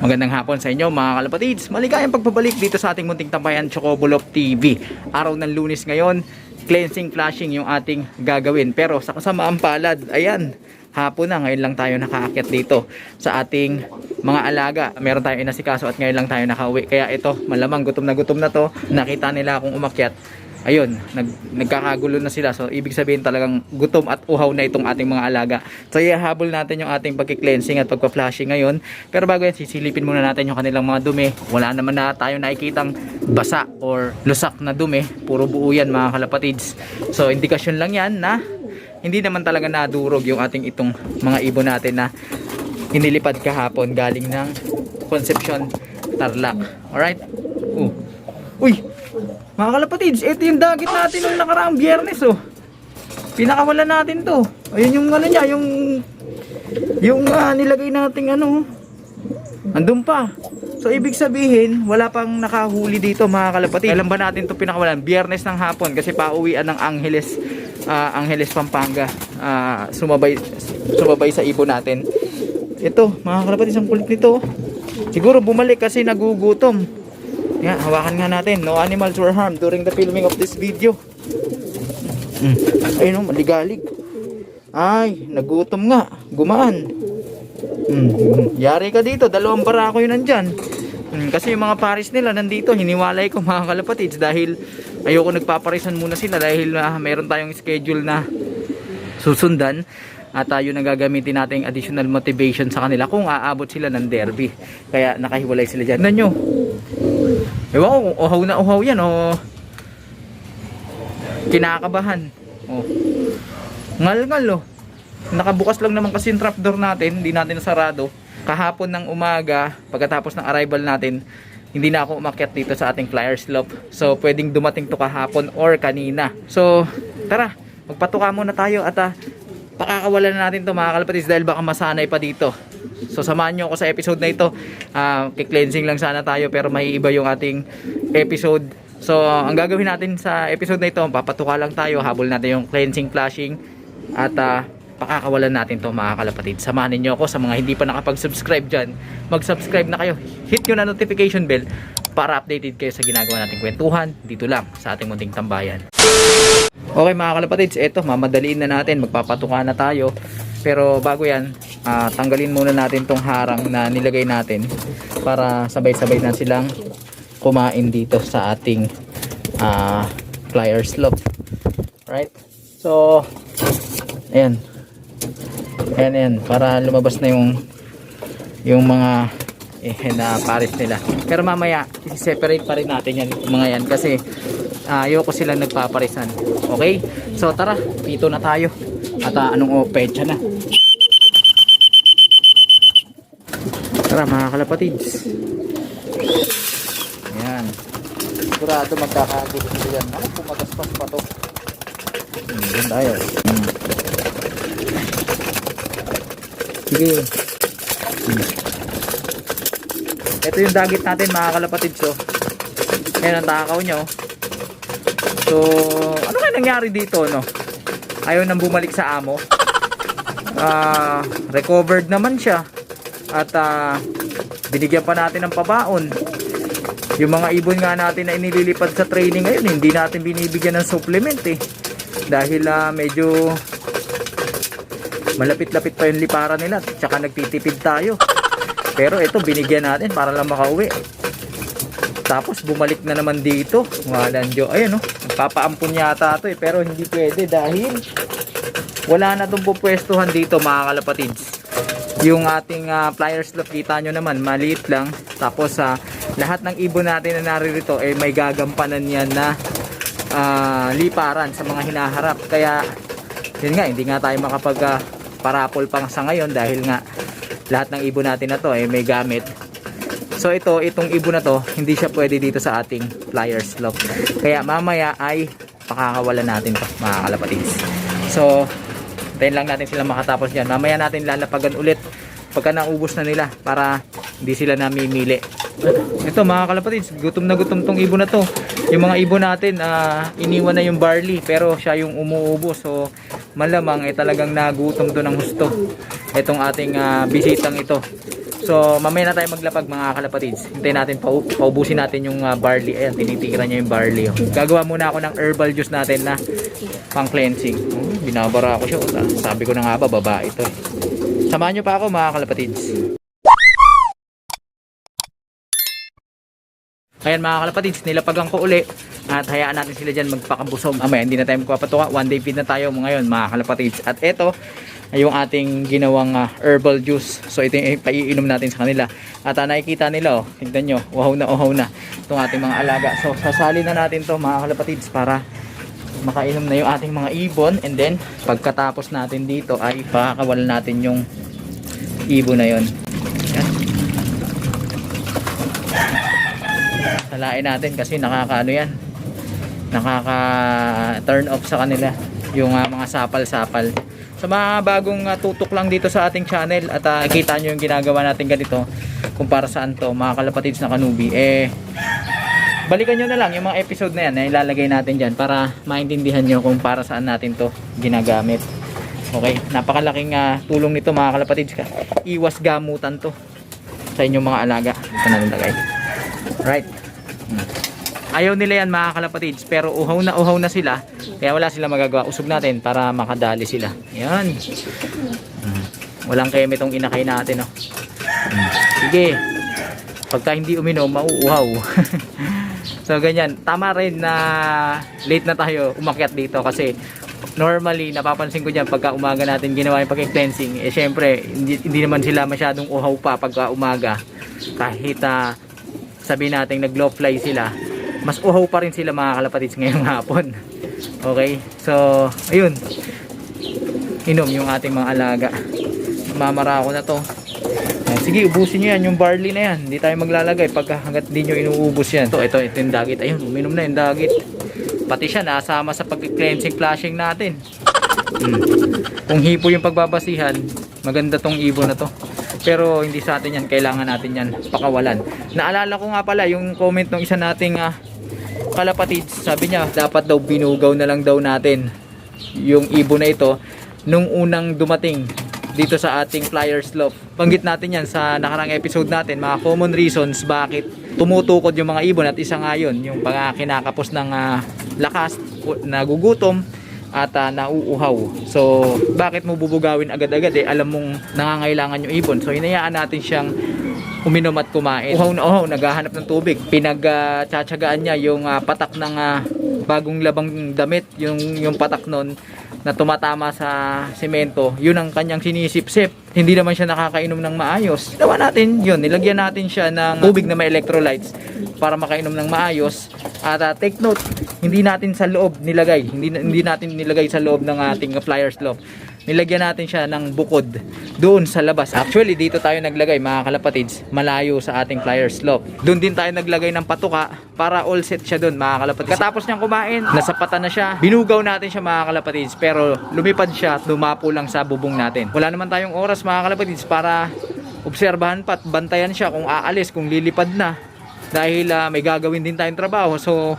Magandang hapon sa inyo mga kalapatids. Maligayang pagbabalik dito sa ating munting tambayan, Chocobulok TV. Araw ng Lunes ngayon, cleansing flashing yung ating gagawin. Pero sa kasamaang palad, ayan, hapon na, ngayon lang tayo nakaakyat dito sa ating mga alaga. Meron tayong inasikaso at ngayon lang tayo nakauwi. Kaya ito, malamang gutom na to. Nakita nila akong umakyat. Ayun, nagkakagulo na sila. So ibig sabihin talagang gutom at uhaw na itong ating mga alaga. So ihahabol natin yung ating pagki-cleansing at pagpa-flashing ngayon. Pero bago yan, sisilipin muna natin yung kanilang mga dumi. Wala naman na tayo nakikitang basa or lusak na dumi. Puro buo yan mga kalapatids. So indikasyon lang yan na hindi naman talaga nadurog yung ating itong mga ibon natin na inilipad kahapon galing ng Concepcion, Tarlac. Alright? Uy! Mga kalapatids, ito yung dagit natin nung nakaraang Biyernes, oh. Pinakawalan natin to. Ayun yung ano niya, yung nilagay nating ano. Andun pa. So ibig sabihin, wala pang nakahuli dito mga kalapatids. Kailan ba natin to pinakawalan? Biyernes ng hapon kasi pauwian ng Angeles, Pampanga. Sumabay sa ibon natin. Ito, mga kalapatids, ang kulit nito. Siguro bumalik kasi nagugutom. Nga, hawakan nga natin. No animals were harmed during the filming of this video. Ayun, maligalig. Ay, nagutom nga. Gumaan. Yari ka dito. Dalawang barako yun nandyan. Kasi yung mga paris nila nandito. Hiniwalay ko mga kalapatids dahil ayoko nagpaparisan muna sila dahil meron tayong schedule na susundan. At tayo nagagamitin natin additional motivation sa kanila kung aabot sila ng derby. Kaya nakahiwalay sila dyan. Tignan nyo. Ewan ko kung uhaw na uhaw yan o kinakabahan. Ngal-ngal, oh. Nakabukas lang naman kasi yung trapdoor natin. Hindi natin nasarado. Kahapon ng umaga, pagkatapos ng arrival natin, hindi na ako umakyat dito sa ating flyer slope. So pwedeng dumating to kahapon or kanina. So tara, magpatuka muna tayo at pakakawalan na natin to mga kalapatids dahil baka masanay pa dito. So samahan nyo ako sa episode na ito. Kikleansing lang sana tayo pero may iba yung ating episode. So ang gagawin natin sa episode na ito, papatuka lang tayo, habol natin yung cleansing, flashing at pakakawalan natin to mga kalapatids. Samahan niyo ako sa mga hindi pa nakapag-subscribe dyan. Mag-subscribe na kayo. Hit nyo na notification bell para updated kayo sa ginagawa nating kwentuhan dito lang sa ating munting tambayan. Okay mga kalapatids, eto mamadaliin na natin, magpapatuka na tayo. Pero bago yan, tanggalin muna natin tong harang na nilagay natin para sabay-sabay na silang kumain dito sa ating flyer slope. Right? So ayan. Ayan, para lumabas na yung mga na pares nila. Pero mamaya i-separate pa rin natin yan, mga yan, kasi ayoko silang nagpaparisan. Okay? So tara, dito na tayo. At anong petsa na. Tara mga kalapatids. Ayan. Sigurado magkakagulo nila yan. Ako, pumagaspas pa to. Doon tayo. Sige. Ito yung dagit natin mga kalapatids. So, ayan ang takaw nyo. So, ano kaya nangyari dito, no? Ayaw nang bumalik sa amo. Recovered naman siya. At binigyan pa natin ng pabaon. Yung mga ibon nga natin na inililipad sa training ngayon, hindi natin binibigyan ng supplement dahil medyo malapit-lapit pa yung liparan nila. Tsaka nagtitipid tayo. Pero ito binigyan natin para lang makauwi. Tapos bumalik na naman dito. Walang Diyo. Ayan, papaampun yata ito pero hindi pwede dahil wala na itong pupwestuhan dito mga kalapatids. Yung ating flyer slope, kita nyo naman, maliit lang. Tapos lahat ng ibon natin na naririto may gagampanan yan na liparan sa mga hinaharap. Kaya yun nga, hindi nga tayo makapag parapol pang sa ngayon dahil nga lahat ng ibon natin na to may gamit. So itong ibon na to, hindi siya pwede dito sa ating flyer slope. Kaya mamaya ay pakakawalan natin to mga kalapatids. So tayo lang natin sila makatapos dyan. Mamaya natin lalapagan ulit pagka naubos na nila para hindi sila namimili. Ito mga kalapatids, gutom na gutom tong ibon na to. Yung mga ibon natin, iniwan na yung barley pero siya yung umuubo. So malamang talagang nagutom to ng husto itong ating bisitang ito. So mamaya na tayo maglapag mga kalapatids. Hintayin natin, paubusin natin yung barley. Ayan, tinitira niya yung barley. Oh. Gagawa muna ako ng herbal juice natin na pang cleansing. Binabara ako siya. Sabi ko na nga ba, babae ito. Samahan nyo pa ako mga kalapatids. Ayan mga kalapatids, nilapagan ko uli at hayaan natin sila dyan magpakabusog. Mamaya hindi na tayo magpapatuka, one day feed na tayo ngayon mga kalapatids. At ito ay yung ating ginawang herbal juice. So ito yung paiinom natin sa kanila. At nakikita nila, tignan nyo, uhaw na itong ating mga alaga. So sasali na natin to mga kalapatids para makainom na yung ating mga ibon. And then pagkatapos natin dito ay pakakawalan natin yung ibon na yon. Salain natin kasi nakaka turn off sa kanila yung mga sapal-sapal. Sa mga bagong tutok lang dito sa ating channel at nakita nyo yung ginagawa natin ganito kung para saan to mga kalapatids na kanubi, balikan nyo na lang yung mga episode na yan na ilalagay natin dyan para maintindihan nyo kung para saan natin to ginagamit. Okay, napakalaking tulong nito mga kalapatids. Iwas gamutan to sa inyong mga alaga. Ito na nilagay. Right. Ayaw nila yan mga kalapatids, pero uhaw na sila, kaya wala sila magagawa. Usog natin para makadali sila. Yan. Walang keme itong inakay natin. Oh. Sige, pagka hindi uminom mauuhaw. So ganyan, tama rin na late na tayo umakyat dito kasi normally napapansin ko dyan pagka umaga natin ginawa yung pag-cleansing, syempre hindi naman sila masyadong uhaw pa pagka umaga. Kahit sabihin natin nag low fly sila, mas uhaw pa rin sila mga kalapatids ngayong hapon. Okay, so ayun, inom yung ating mga alaga. Mamara ako na to. Sige, ubusin nyo yan yung barley na yan, hindi tayo maglalagay pagka hanggat hindi nyo inuubos yan. Ito yung dagit. Ayun, uminom na yung dagit. Pati siya nasama sa pag-cleansing flashing natin. Kung hipo yung pagbabasihan, maganda tong ibon na to. Pero hindi sa atin yan, kailangan natin yan pakawalan. Naalala ko nga pala yung comment ng isa nating kalapatids, sabi niya dapat daw binugaw na lang daw natin yung ibon na ito nung unang dumating dito sa ating flyer slope. Banggit natin yan sa nakarang episode natin, mga common reasons bakit tumutukod yung mga ibon, at isa nga yun yung kinakapos ng lakas, nagugutom at nauuhaw. So bakit mo bubugawin agad-agad, alam mong nangangailangan yung ibon. So hinayaan natin siyang uminom at kumain. Uhaw na uhaw, naghahanap ng tubig. Pinagtsatsagaan niya yung patak ng bagong labang damit, yung patak nun na tumatama sa semento, yun ang kanyang sinisip-sip. Hindi naman siya nakakainom ng maayos. Gawa natin yun, nilagyan natin siya ng tubig na may electrolytes para makainom ng maayos. At take note, hindi natin sa loob nilagay, hindi natin nilagay sa loob ng ating flyer slope. Nilagyan natin siya ng bukod doon sa labas. Actually dito tayo naglagay mga kalapatids, malayo sa ating flyer slope. Doon din tayo naglagay ng patuka para all set siya doon mga kalapatids. Katapos niyang kumain, nasapatan na siya. Binugaw natin siya mga kalapatids, pero lumipad siya, dumapo lang sa bubong natin. Wala naman tayong oras mga kalapatids para obserbahan pa at bantayan siya kung aalis, kung lilipad na. Dahil may gagawin din tayong trabaho. So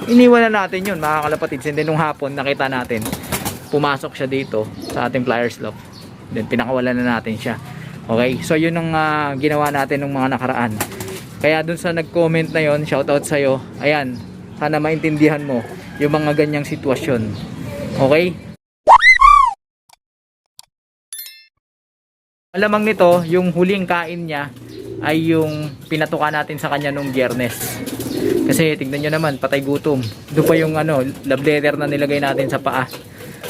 iniwan na natin yun mga kalapatids. And then nung hapon nakita natin pumasok siya dito sa ating flyer slope. Then pinakawalan na natin siya. Okay, so yun ang ginawa natin ng mga nakaraan. Kaya dun sa nag-comment na yon, shoutout sa'yo. Ayan, sana maintindihan mo yung mga ganyang sitwasyon. Okay? Alamang nito, yung huling kain niya ay yung pinatuka natin sa kanya nung Biyernes. Kasi tignan nyo naman, patay gutom. Doon pa yung love letter na nilagay natin sa paa.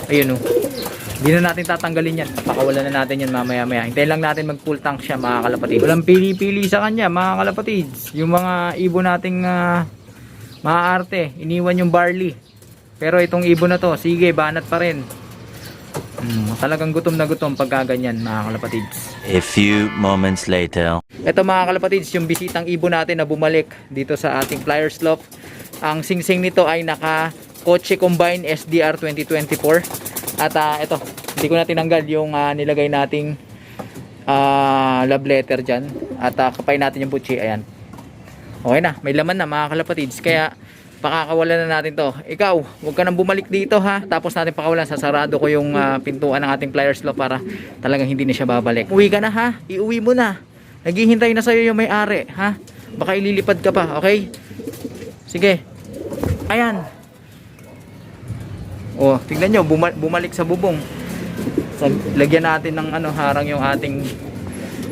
Ayun hindi na natin tatanggalin yan, pakawalan na natin yan mamaya maya. Hintayin lang natin mag full tank siya mga kalapatids. Walang pili-pili sa kanya mga kalapatids. Yung mga ibon nating maaarte, iniwan yung barley. Pero itong ibon na to, sige, banat pa rin. Talagang gutom na gutom pagka ganyan mga kalapatids. A few moments later. Ito mga kalapatids, yung bisitang ibon natin na bumalik dito sa ating flyer slope. Ang singsing nito ay naka Kotse Combine SDR 2024. At ito, hindi ko na tinanggal yung nilagay nating love letter dyan. At kapay natin yung butchi. Ayan. Okay na, may laman na mga kalapatids. Kaya pakakawalan na natin to. Ikaw, huwag ka nang bumalik dito ha. Tapos natin pakawalan, sasarado ko yung pintuan ng ating flyer slope para talagang hindi na siya babalik. Uwi ka na ha, iuwi mo na. Naghihintay na sa'yo yung may-ari, ha? Baka ililipad ka pa, okay? Sige. Ayan. Oh, tignan nyo, bumalik sa bubong. Lagyan natin ng harang yung ating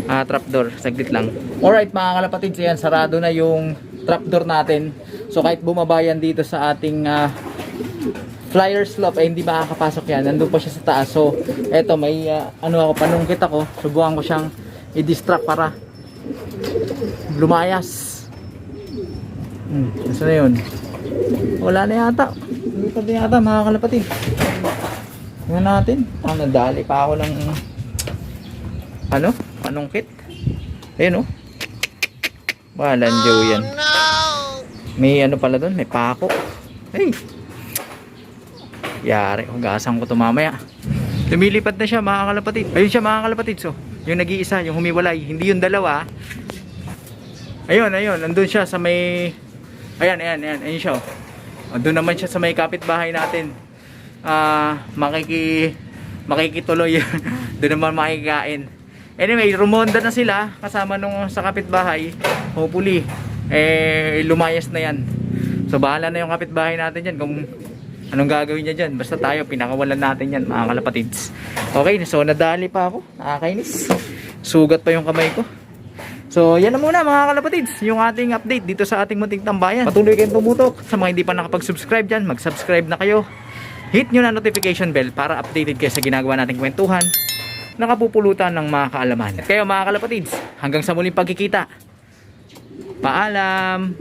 trapdoor. Saglit lang. Alright mga kalapatids, ayan, sarado na yung trapdoor natin. So kahit bumabayan dito sa ating flyer slope, hindi makakapasok yan. Nandun pa siya sa taas. So eto, may panungkit ako. Subukan ko siyang i-distract para lumayas. Nasa na yun? Wala na yata. Lumipad na yata mga kalapatid. Tingnan natin. Nadali pa ako ng panungkit. Ayun, oh. Walang Joe yan. May pala doon, may pako. Hey. Yari, hugasan ko ito mamaya. Lumilipad na siya mga kalapatid. Ayun siya mga kalapatid. So, yung nag-iisa, yung humiwalay, hindi yung dalawa. Ayun, nandun siya sa may... Ayan ayun siya. Doon naman siya sa may kapitbahay natin. Makikituloy. Doon naman makikain. Anyway, rumonda na sila kasama nung sa kapitbahay. Hopefully, lumayas na yan. So, bahala na yung kapitbahay natin dyan kung anong gagawin niya dyan. Basta tayo, pinakawalan natin yan mga kalapatids. Okay, so nadali pa ako. Nakakainis. Sugat pa yung kamay ko. So, yan na muna mga kalapatids, yung ating update dito sa ating munting tambayan. Patuloy kayong tumutok. Sa mga hindi pa nakapag-subscribe dyan, mag-subscribe na kayo. Hit nyo na notification bell para updated kayo sa ginagawa nating kwentuhan, nakapupulutan ng mga kaalaman. At kayo mga kalapatids, hanggang sa muling pagkikita. Paalam!